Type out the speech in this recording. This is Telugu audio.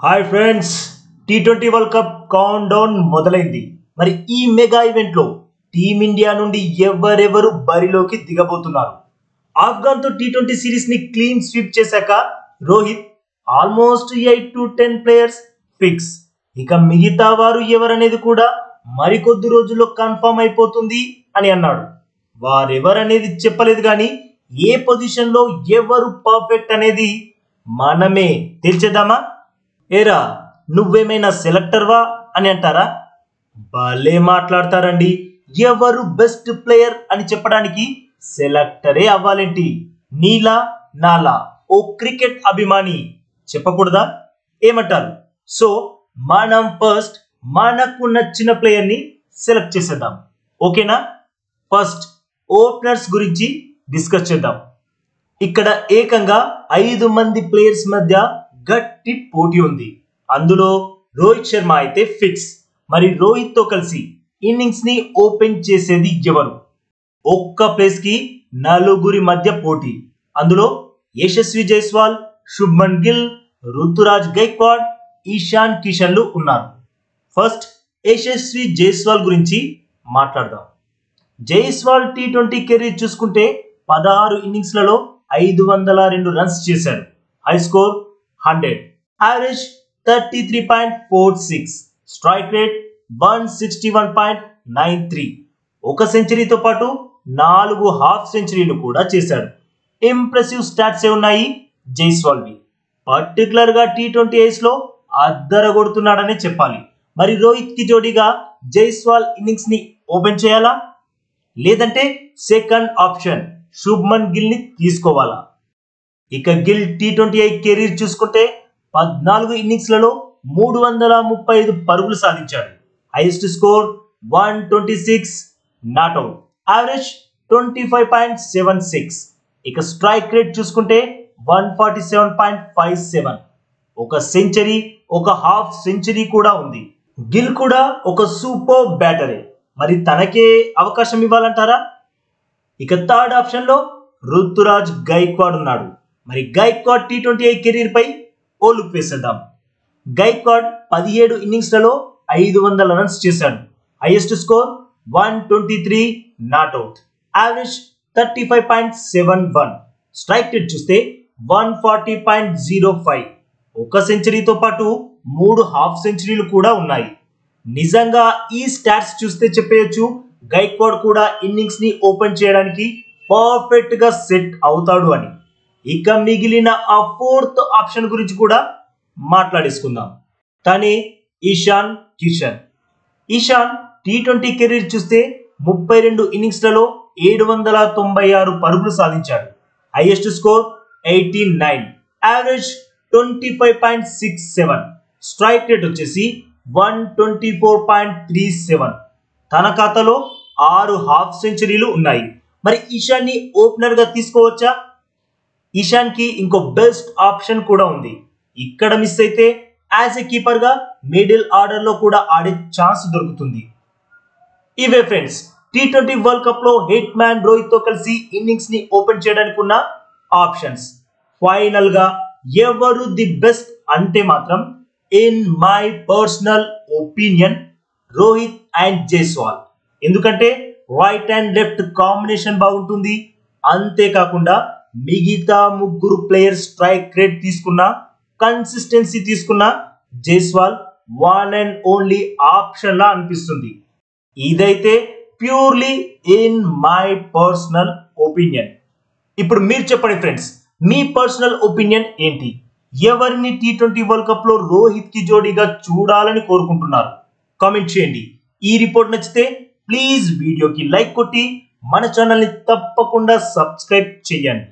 Hi friends, T20 world cup count down మొదలైంది. మరి ఈ మెగా ఈవెంట్ లో టీమిండియా నుండి ఎవరెవరు బరిలోకి దిగబోతున్నారు? ఆఫ్ఘన్ తో టీ20 సిరీస్ ని క్లీన్ స్వీప్ చేశాక Rohit almost 8 to 10 players fix. ఇక మిగతా వారు ఎవరనేది కూడా మరికొద్ది రోజుల్లో కన్ఫర్మ్ అయిపోతుంది అని అన్నాడు. వారెవరనేది చెప్పలేదు, కానీ ఏ పొజిషన్ లో ఎవరు పర్ఫెక్ట్ అనేది మనమే తెలిచేద్దామా? ఏరా, నువ్వేమైనా సెలెక్టర్వా అని అంటారా? భలే మాట్లాడతారండి. ఎవరు బెస్ట్ ప్లేయర్ అని చెప్పడానికి సెలెక్టరే అవ్వాలేంటి? నీలా నాలా ఓ క్రికెట్ అభిమాని చెప్పకూడదా? ఏమంటారు? సో మనం ఫస్ట్ మనకు నచ్చిన ప్లేయర్ ని సెలెక్ట్ చేసేద్దాం, ఓకేనా? ఫస్ట్ ఓపెనర్స్ గురించి డిస్కస్ చేద్దాం. ఇక్కడ ఏకంగా 5 మంది ప్లేయర్స్ మధ్య గట్టి పోటీ ఉంది. అందులో రోహిత్ శర్మ అయితే ఫిక్స్. మరి రోహిత్ తో కలిసి ఇన్నింగ్స్ ని ఓపెన్ చేసేది ఎవరు? ఒక్క ప్లేస్ కి 4 మధ్య పోటీ. అందులో యశస్వి జైస్వాల్, శుభ్మన్ గిల్, రుతురాజ్ గైక్వాడ్, ఇషాన్ కిషన్లు ఉన్నారు. ఫస్ట్ యశస్వి జైస్వాల్ గురించి మాట్లాడదాం. జైస్వాల్ టీ20 కెరీర్ చూసుకుంటే 16 ఇన్నింగ్స్లలో 502 రన్స్ చేశాడు. High score 100, average 33.46, strike rate 161.93, ఒక సెంచరీతో పాటు 4 హాఫ్ సెంచరీలు కూడా చేశాడు. ఇంప్రెసివ్ స్టాట్స్ ఉన్నాయి జైస్వాల్వి. పర్టికులర్ గా టీ20 ఐస్ లో అద్దరగొడుతున్నాడనే చెప్పాలి. మరి రోహిత్ కి జోడీగా జైస్వాల్ ఇన్నింగ్స్ ని ఓపెన్ చేయాలా, లేదంటే సెకండ్ ఆప్షన్ శుభ్మన్ గిల్ ని తీసుకోవాలా? ఇక గిల్ టీ20 కెరీర్ చూసుకుంటే 14 ఇన్నింగ్స్లలో 335 పరుగులు సాధించాడు. Highest score 126, not out, average 25.76. ఇక స్ట్రైక్ రేట్ చూసుకుంటే 147.57, ఒక సెంచరీ, ఒక హాఫ్ సెంచరీ కూడా ఉంది. గిల్ కూడా ఒక సూపర్ బ్యాటరే. మరి తనకే అవకాశం ఇవ్వాలంటారా? ఇక థర్డ్ ఆప్షన్ లో రుతురాజ్ గైక్వాడ్ ఉన్నాడు. మరి గైక్వాడ్ టీ20 కెరీర్ పై ఓ లుక్ వేసేద్దాం. గైక్వాడ్ 17 ఇన్నింగ్స్లలో 500 రన్స్ చేశాడు. Highest score 123, not out, average 35.71, strike rate చూస్తే 140.05, ఒక సెంచరీతో పాటు 3 హాఫ్ సెంచరీలు కూడా ఉన్నాయి. నిజంగా ఈ స్టాట్స్ చూస్తే చెప్పేయచ్చు గైక్వాడ్ కూడా ఇన్నింగ్స్ ని ఓపెన్ చేయడానికి పర్ఫెక్ట్ గా సెట్ అవుతాడు అని. ఇక మిగిలిన ఆ ఫోర్త్ ఆప్షన్ గురించి కూడా మాట్లాడేసుకుందాం. కానీ ఇషాన్ కిషన్. ఇషాన్ టీ20 కెరీర్ చూస్తే 32 ఇన్నింగ్స్లలో 796 పరుగులు సాధించాడు. Highest score 89, average 25.67, strike rate వచ్చేసి 124.37. తన ఖాతాలో 6 హాఫ్ సెంచరీలు ఉన్నాయి. మరి ఇషాన్ ని ఓపెనర్ గా తీసుకోవచ్చా? ఇషాన్ కి ఇంకో బెస్ట్ ఆప్షన్ కూడా ఉంది. ఇక్కడ మిస్ అయితే యాజ్ ఎ కీపర్ గా మిడిల్ ఆర్డర్ లో కూడా ఆడే ఛాన్స్ దొరుకుతుంది. ఇవే ఫ్రెండ్స్ టీ20 వరల్డ్ కప్ లో హిట్ మ్యాన్ రోహిత్ తో కలిసి ఇన్నింగ్స్ ని ఓపెన్ చేయడానికి ఉన్న ఆప్షన్స్. ఫైనల్ గా ఎవరు ది బెస్ట్ అంటే మాత్రం in my personal opinion Rohit and Jaiswal. ఎందుకంటే రైట్ అండ్ లెఫ్ట్ కాంబినేషన్ బాగుంటుంది. అంతేకాకుండా మిగతా 3 ప్లేయర్స్ స్ట్రైక్ రేట్ తీసుకున్నా, కన్సిస్టెన్సీ తీసుకున్నా Jaiswal one and only option లా అనిపిస్తుంది. ఇదైతే purely in my personal opinion. ఇప్పుడు మీరు చెప్పండి ఫ్రెండ్స్, మీ పర్సనల్ ఒపీనియన్ ఏంటి? ఎవరిని టీ20 వరల్డ్ కప్ లో రోహిత్ కి జోడీగా చూడాలని కోరుకుంటున్నారు? కామెంట్ చేయండి. ఈ రిపోర్ట్ నచ్చితే ప్లీజ్ వీడియోకి లైక్ కొట్టి మన ఛానల్ ని తప్పకుండా సబ్స్క్రైబ్ చేయండి.